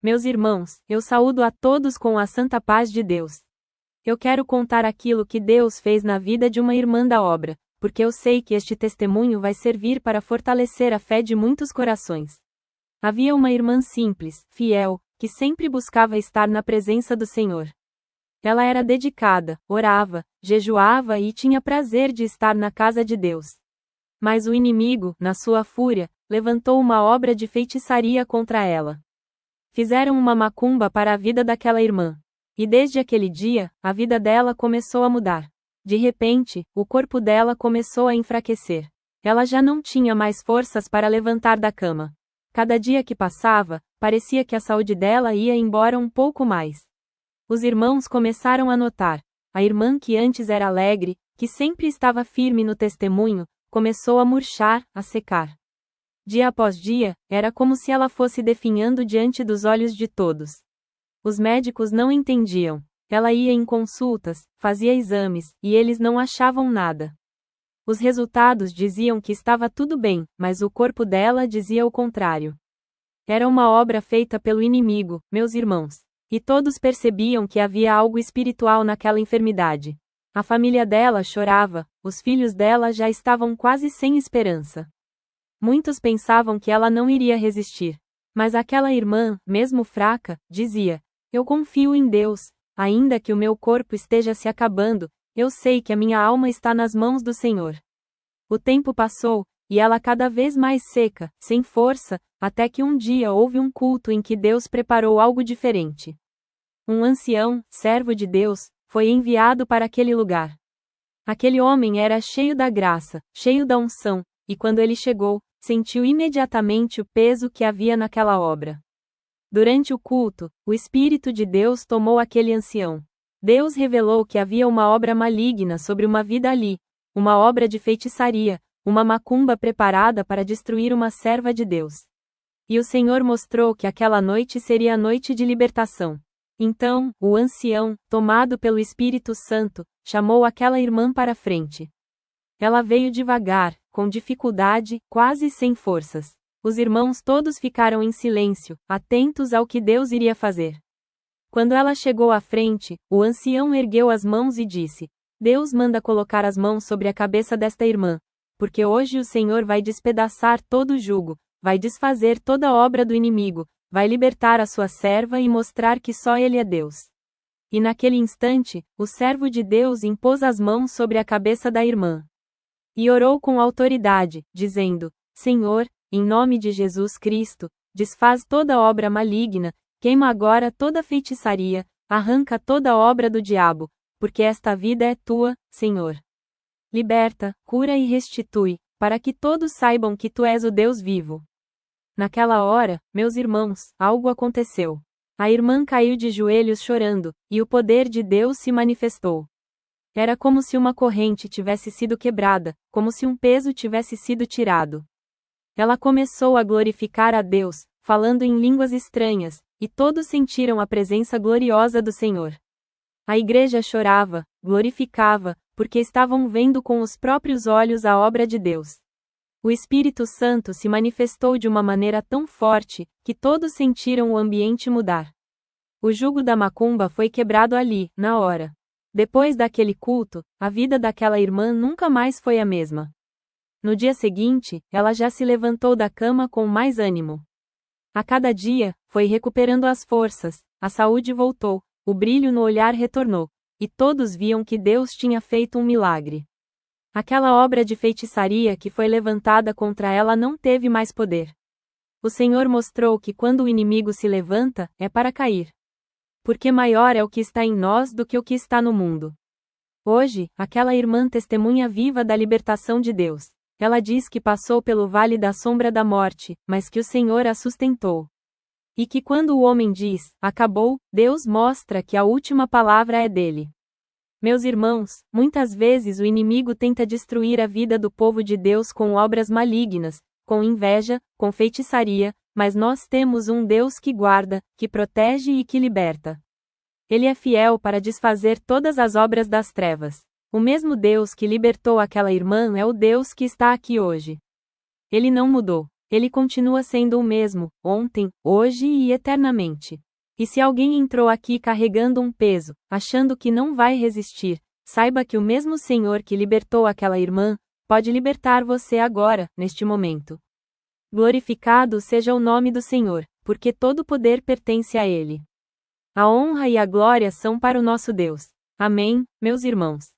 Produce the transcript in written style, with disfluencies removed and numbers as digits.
Meus irmãos, eu saúdo a todos com a santa paz de Deus. Eu quero contar aquilo que Deus fez na vida de uma irmã da obra, porque eu sei que este testemunho vai servir para fortalecer a fé de muitos corações. Havia uma irmã simples, fiel, que sempre buscava estar na presença do Senhor. Ela era dedicada, orava, jejuava e tinha prazer de estar na casa de Deus. Mas o inimigo, na sua fúria, levantou uma obra de feitiçaria contra ela. Fizeram uma macumba para a vida daquela irmã. E desde aquele dia, a vida dela começou a mudar. De repente, o corpo dela começou a enfraquecer. Ela já não tinha mais forças para levantar da cama. Cada dia que passava, parecia que a saúde dela ia embora um pouco mais. Os irmãos começaram a notar. A irmã que antes era alegre, que sempre estava firme no testemunho, começou a murchar, a secar. Dia após dia, era como se ela fosse definhando diante dos olhos de todos. Os médicos não entendiam. Ela ia em consultas, fazia exames, e eles não achavam nada. Os resultados diziam que estava tudo bem, mas o corpo dela dizia o contrário. Era uma obra feita pelo inimigo, meus irmãos. E todos percebiam que havia algo espiritual naquela enfermidade. A família dela chorava, os filhos dela já estavam quase sem esperança. Muitos pensavam que ela não iria resistir. Mas aquela irmã, mesmo fraca, dizia: eu confio em Deus, ainda que o meu corpo esteja se acabando, eu sei que a minha alma está nas mãos do Senhor. O tempo passou, e ela cada vez mais seca, sem força, até que um dia houve um culto em que Deus preparou algo diferente. Um ancião, servo de Deus, foi enviado para aquele lugar. Aquele homem era cheio da graça, cheio da unção, e quando ele chegou, sentiu imediatamente o peso que havia naquela obra. Durante o culto, o Espírito de Deus tomou aquele ancião. Deus revelou que havia uma obra maligna sobre uma vida ali, uma obra de feitiçaria, uma macumba preparada para destruir uma serva de Deus. E o Senhor mostrou que aquela noite seria a noite de libertação. Então, o ancião, tomado pelo Espírito Santo, chamou aquela irmã para a frente. Ela veio devagar, com dificuldade, quase sem forças. Os irmãos todos ficaram em silêncio, atentos ao que Deus iria fazer. Quando ela chegou à frente, o ancião ergueu as mãos e disse: Deus manda colocar as mãos sobre a cabeça desta irmã, porque hoje o Senhor vai despedaçar todo o jugo, vai desfazer toda a obra do inimigo, vai libertar a sua serva e mostrar que só Ele é Deus. E naquele instante, o servo de Deus impôs as mãos sobre a cabeça da irmã. E orou com autoridade, dizendo: Senhor, em nome de Jesus Cristo, desfaz toda obra maligna, queima agora toda feitiçaria, arranca toda obra do diabo, porque esta vida é tua, Senhor. Liberta, cura e restitui, para que todos saibam que tu és o Deus vivo. Naquela hora, meus irmãos, algo aconteceu. A irmã caiu de joelhos chorando, e o poder de Deus se manifestou. Era como se uma corrente tivesse sido quebrada, como se um peso tivesse sido tirado. Ela começou a glorificar a Deus, falando em línguas estranhas, e todos sentiram a presença gloriosa do Senhor. A igreja chorava, glorificava, porque estavam vendo com os próprios olhos a obra de Deus. O Espírito Santo se manifestou de uma maneira tão forte, que todos sentiram o ambiente mudar. O jugo da macumba foi quebrado ali, na hora. Depois daquele culto, a vida daquela irmã nunca mais foi a mesma. No dia seguinte, ela já se levantou da cama com mais ânimo. A cada dia, foi recuperando as forças, a saúde voltou, o brilho no olhar retornou, e todos viam que Deus tinha feito um milagre. Aquela obra de feitiçaria que foi levantada contra ela não teve mais poder. O Senhor mostrou que quando o inimigo se levanta, é para cair. Porque maior é o que está em nós do que o que está no mundo. Hoje, aquela irmã testemunha viva da libertação de Deus. Ela diz que passou pelo vale da sombra da morte, mas que o Senhor a sustentou. E que quando o homem diz, acabou, Deus mostra que a última palavra é dele. Meus irmãos, muitas vezes o inimigo tenta destruir a vida do povo de Deus com obras malignas, com inveja, com feitiçaria, mas nós temos um Deus que guarda, que protege e que liberta. Ele é fiel para desfazer todas as obras das trevas. O mesmo Deus que libertou aquela irmã é o Deus que está aqui hoje. Ele não mudou. Ele continua sendo o mesmo, ontem, hoje e eternamente. E se alguém entrou aqui carregando um peso, achando que não vai resistir, saiba que o mesmo Senhor que libertou aquela irmã, pode libertar você agora, neste momento. Glorificado seja o nome do Senhor, porque todo poder pertence a Ele. A honra e a glória são para o nosso Deus. Amém, meus irmãos.